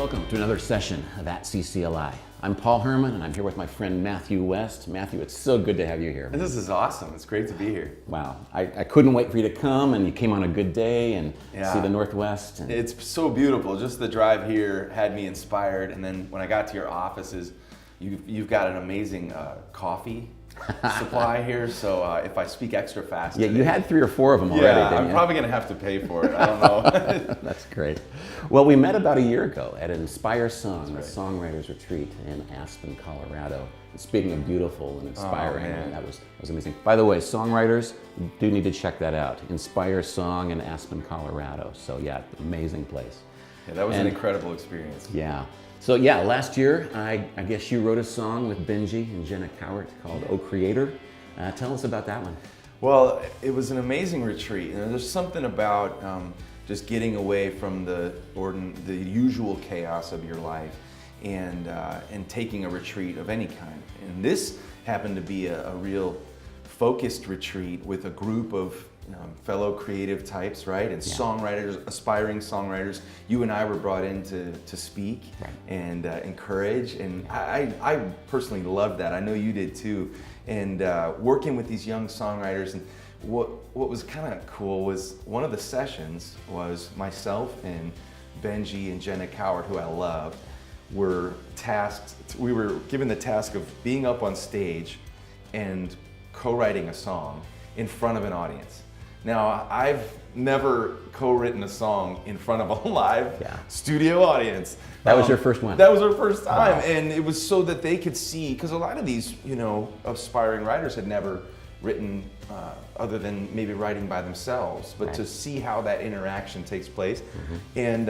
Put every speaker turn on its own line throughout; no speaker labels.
Welcome to another session of at CCLI. I'm Paul Herman, and I'm here with my friend Matthew West. Matthew, it's so good to have you here.
This is awesome. It's great to be here.
Wow. I couldn't wait for you to come, and you came on a good day and see the Northwest. And
it's so beautiful. Just the drive here had me inspired, and then when I got to your offices, you've got an amazing coffee supply here, so if I speak extra fast today,
you had 3 or 4 of them already, didn't
I'm
you?
probably going to have to pay for it. I don't know.
That's great. Well, we met about a year ago at InspireSong,
That's
the songwriters retreat in Aspen, Colorado. And speaking of beautiful and inspiring, that was amazing. By the way, songwriters, you do need to check that out. InspireSong in Aspen, Colorado. So yeah, amazing place.
Yeah, that was an incredible experience.
Yeah. So yeah, last year, I guess you wrote a song with Benji and Jenna Cowart called "Oh Creator." Tell us about that one.
Well, it was an amazing retreat. And there's something about just getting away from the usual chaos of your life and taking a retreat of any kind. And this happened to be a real focused retreat with a group of fellow creative types, right? And songwriters, aspiring songwriters. You and I were brought in to speak and encourage. And I personally loved that. I know you did too. And working with these young songwriters. And what was kind of cool was one of the sessions was myself and Benji and Jenna Cowart, who I loved, were tasked. We were given the task of being up on stage and co-writing a song in front of an audience. Now, I've never co-written a song in front of a live studio audience.
That was your first one?
That was our first time.
Wow.
And it was so that they could see, because a lot of these, aspiring writers had never written other than maybe writing by themselves, but to see how that interaction takes place. And,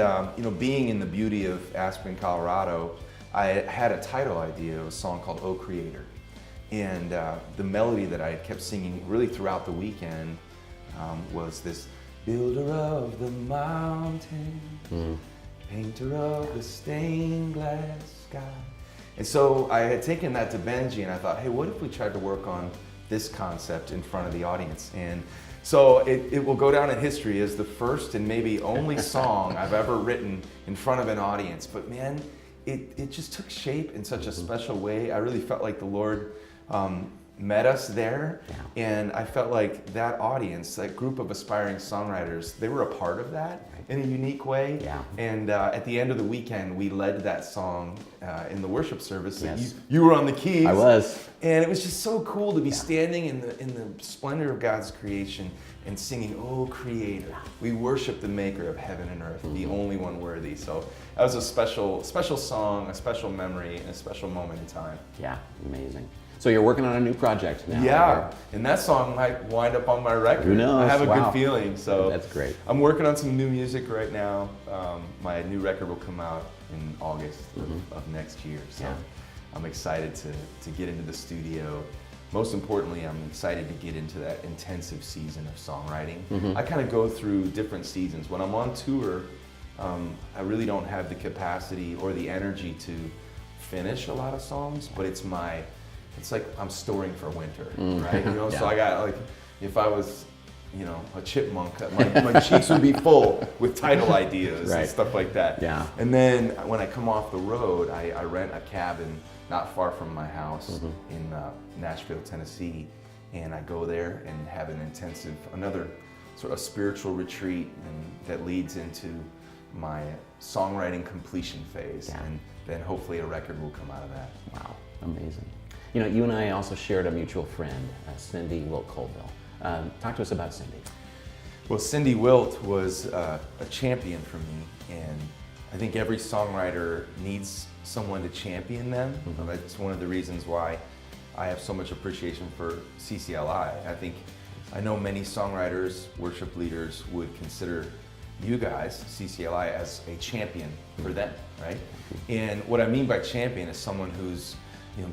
being in the beauty of Aspen, Colorado, I had a title idea of a song called "Oh Creator." And the melody that I kept singing really throughout the weekend was this: builder of the mountain, painter of the stained glass sky. And so I had taken that to Benji and I thought, hey, what if we tried to work on this concept in front of the audience? And so it will go down in history as the first and maybe only song I've ever written in front of an audience. But man, it just took shape in such a special way. I really felt like the Lord met us there, and I felt like that audience, that group of aspiring songwriters, they were a part of that in a unique way. And at the end of the weekend, we led that song in the worship service. You were on the keys.
I was.
And it was just so cool to be standing in the splendor of God's creation and singing, "Oh Creator, we worship the maker of heaven and earth, the only one worthy." So that was a special song, a special memory, and a special moment in time.
Yeah, amazing. So you're working on a new project now.
Yeah, and that song might wind up on my record.
Who knows?
I have a good feeling. So
that's great.
I'm working on some new music right now. My new record will come out in August of next year. So I'm excited to get into the studio. Most importantly, I'm excited to get into that intensive season of songwriting. I kind of go through different seasons. When I'm on tour, I really don't have the capacity or the energy to finish a lot of songs, but it's like I'm storing for winter, right? So I got, if I was, a chipmunk, my cheeks would be full with title ideas and stuff like that. And then when I come off the road, I rent a cabin not far from my house in Nashville, Tennessee, and I go there and have another sort of spiritual retreat, and that leads into my songwriting completion phase, and then hopefully a record will come out of that.
Wow, amazing. You and I also shared a mutual friend, Cindy Wilt-Colville. Talk to us about Cindy.
Well, Cindy Wilt was a champion for me, and I think every songwriter needs someone to champion them. That's one of the reasons why I have so much appreciation for CCLI. I know many songwriters, worship leaders would consider you guys, CCLI, as a champion for them, right? And what I mean by champion is someone who's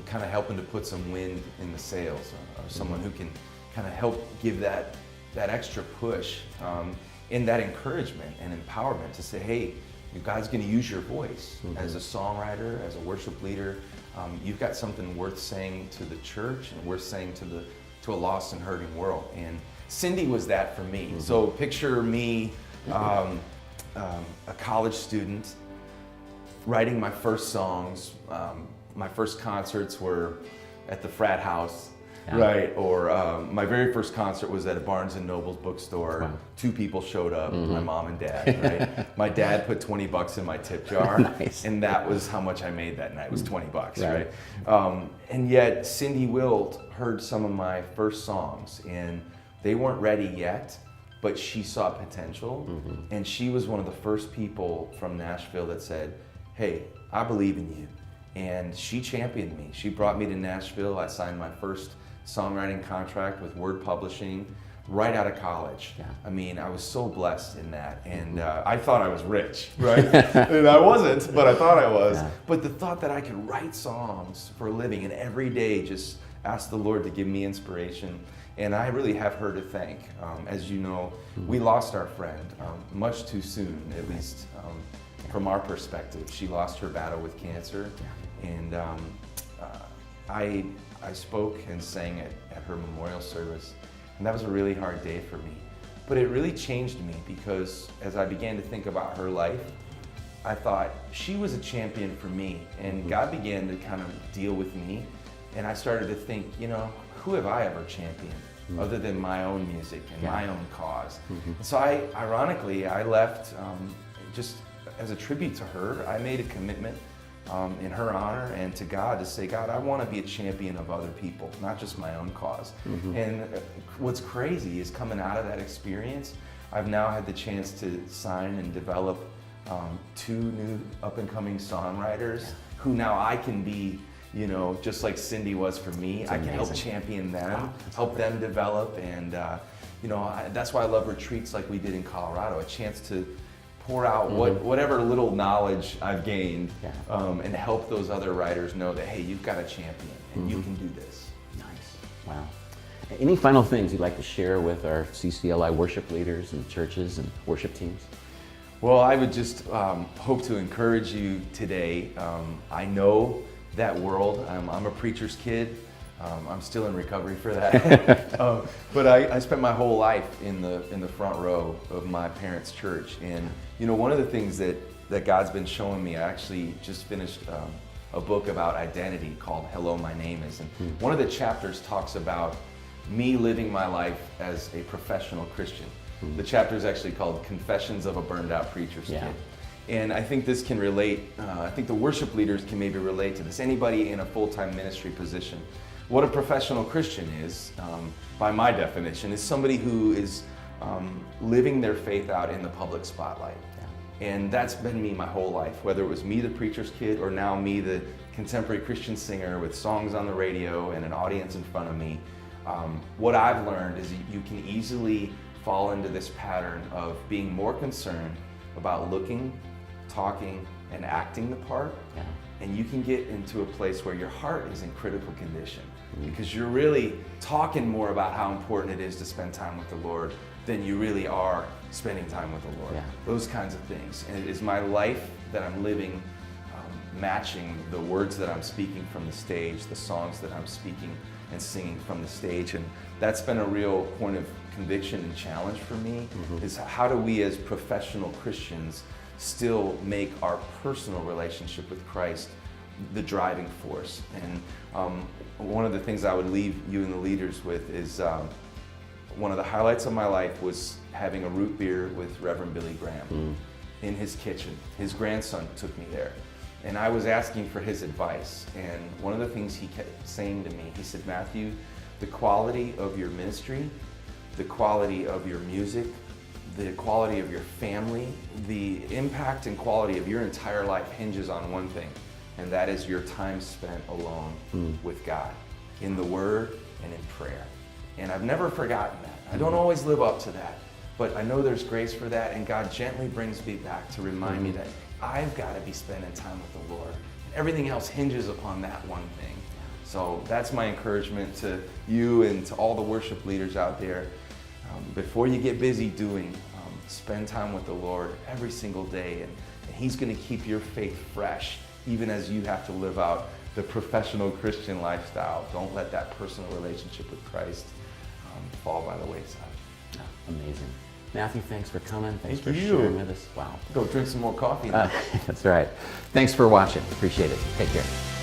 kind of helping to put some wind in the sails, or someone who can kind of help give that extra push and that encouragement and empowerment to say, hey, God's going to use your voice as a songwriter, as a worship leader. You've got something worth saying to the church and worth saying to a lost and hurting world. And Cindy was that for me. So picture me, a college student, writing my first songs. My first concerts were at the frat house, right? Or my very first concert was at a Barnes & Noble's bookstore. Wow. 2 people showed up, my mom and dad, right? My dad put $20 in my tip jar, nice. And that was how much I made that night, was $20, right? And yet Cindy Wilt heard some of my first songs, and they weren't ready yet, but she saw potential, and she was one of the first people from Nashville that said, hey, I believe in you. And she championed me. She brought me to Nashville. I signed my first songwriting contract with Word Publishing right out of college. Yeah. I mean, I was so blessed in that. And I thought I was rich, right? And I wasn't, but I thought I was. Yeah. But the thought that I could write songs for a living and every day just ask the Lord to give me inspiration. And I really have her to thank. As you know, we lost our friend much too soon, at least from our perspective. She lost her battle with cancer. And I spoke and sang at her memorial service, and that was a really hard day for me. But it really changed me, because as I began to think about her life, I thought she was a champion for me, and God began to kind of deal with me, and I started to think, you know, who have I ever championed other than my own music and my own cause? So ironically, I left just as a tribute to her. I made a commitment in her honor and to God to say, God, I want to be a champion of other people, not just my own cause. And what's crazy is, coming out of that experience, I've now had the chance to sign and develop 2 new up-and-coming songwriters who now I can be, you know, just like Cindy was for me. I can help champion them, help them develop, and you know, that's why I love retreats like we did in Colorado, a chance to pour out whatever little knowledge I've gained, and help those other writers know that, hey, you've got a champion and you can do this.
Nice. Wow. Any final things you'd like to share with our CCLI worship leaders and churches and worship teams?
Well, I would just hope to encourage you today. I know that world. I'm a preacher's kid. I'm still in recovery for that. But I spent my whole life in the front row of my parents' church. And you know, one of the things that God's been showing me, I actually just finished a book about identity called Hello, My Name Is. And one of the chapters talks about me living my life as a professional Christian. The chapter is actually called Confessions of a Burned Out Preacher's Kid. And I think this can relate, I think the worship leaders can maybe relate to this. Anybody in a full-time ministry position. What a professional Christian is, by my definition, is somebody who is living their faith out in the public spotlight. And that's been me my whole life, whether it was me, the preacher's kid, or now me, the contemporary Christian singer with songs on the radio and an audience in front of me. What I've learned is you can easily fall into this pattern of being more concerned about looking, talking, and acting the part. And you can get into a place where your heart is in critical condition, because you're really talking more about how important it is to spend time with the Lord than you really are spending time with the Lord. Those kinds of things. And is my life that I'm living matching the words that I'm speaking from the stage, the songs that I'm speaking and singing from the stage? And that's been a real point of conviction and challenge for me, is how do we as professional Christians still make our personal relationship with Christ the driving force? And one of the things I would leave you and the leaders with is one of the highlights of my life was having a root beer with Reverend Billy Graham in his kitchen. His grandson took me there, and I was asking for his advice. And one of the things he kept saying to me, he said, Matthew, the quality of your ministry, the quality of your music, the quality of your family, the impact and quality of your entire life hinges on one thing, and that is your time spent alone with God, in the Word and in prayer. And I've never forgotten that. I don't always live up to that, but I know there's grace for that, and God gently brings me back to remind me that I've got to be spending time with the Lord. Everything else hinges upon that one thing. So that's my encouragement to you and to all the worship leaders out there. Before you get busy doing, spend time with the Lord every single day, and He's going to keep your faith fresh, even as you have to live out the professional Christian lifestyle. Don't let that personal relationship with Christ fall by the wayside.
Amazing. Matthew, thanks for coming. Thanks for
Thank you.
sharing with us. Wow.
Go drink some more coffee.
That's right. Thanks for watching. Appreciate it. Take care.